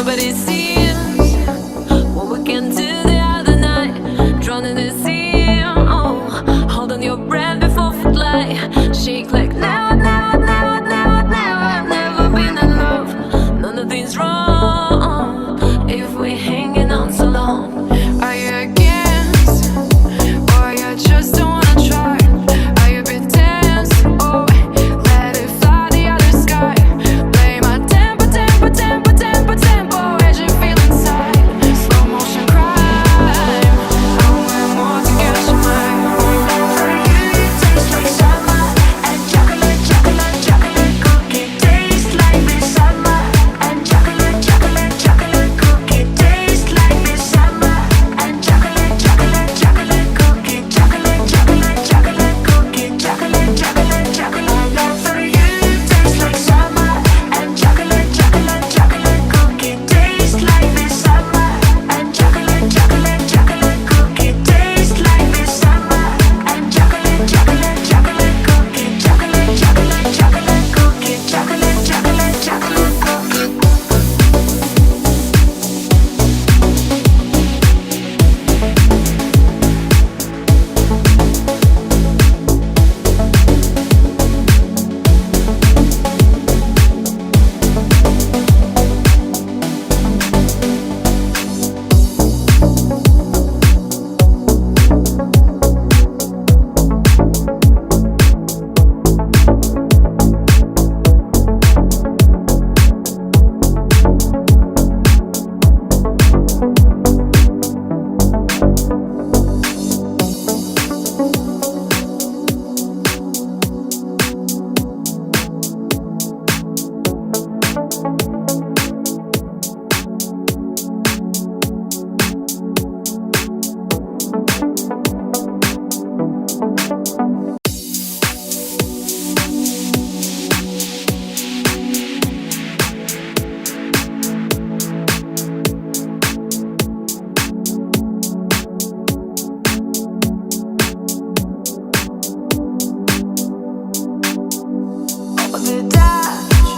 Nobody sees what we can do the other night. Drawn in the sea, oh, holding your breath before we fly. Shake like never, never, never, never, never, never been in love. No, nothing's wrong if we're hanging on so long. Are you against, or you just don't wanna try? Are you pretend, oh, let it fly the other sky? Play my tempo, tempo, tempo, tempo, tempo. As you feel inside, slow motion crime. I want more to get your mind. For you, it tastes like summer, and chocolate, chocolate, chocolate cookie tastes like this summer, and chocolate, chocolate, chocolate cookie tastes like this summer, and chocolate, chocolate, chocolate cookie, chocolate, chocolate, chocolate cookie, chocolate, chocolate, chocolate. Love for you tastes like summer, and chocolate, chocolate, chocolate cookie tastes like this summer, and chocolate, chocolate, chocolate cookie tastes like this summer, and chocolate, chocolate, chocolate cookie, chocolate, chocolate, chocolate cookie, chocolate, chocolate, chocolate cookie. The dash,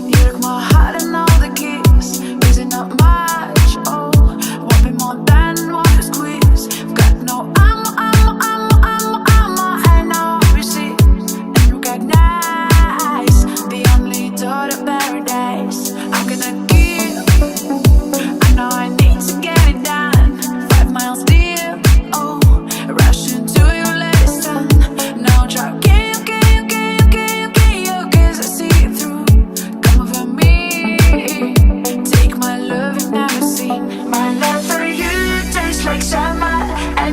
you took my heart and all the keys. Is it not much? Oh, won't be more than what you squeeze. Got no and now we see and recognize the only door to paradise. I'm gonna give. I know I need to get it done. 5 miles deep, oh, rush into your latest sun. No drop,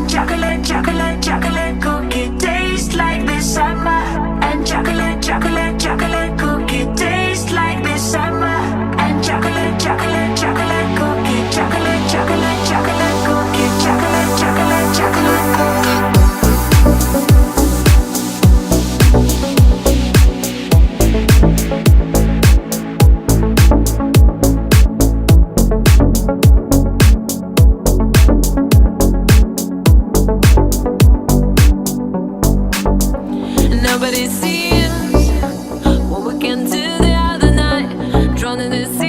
chocolate, chocolate, chocolate cookie tastes like this summer, and chocolate, chocolate, chocolate cookie tastes like this summer, and chocolate, chocolate, chocolate cookie, chocolate, chocolate, chocolate cookie, chocolate, chocolate, chocolate cookie. Nobody sees what we can do the other night. Drawn in the sea.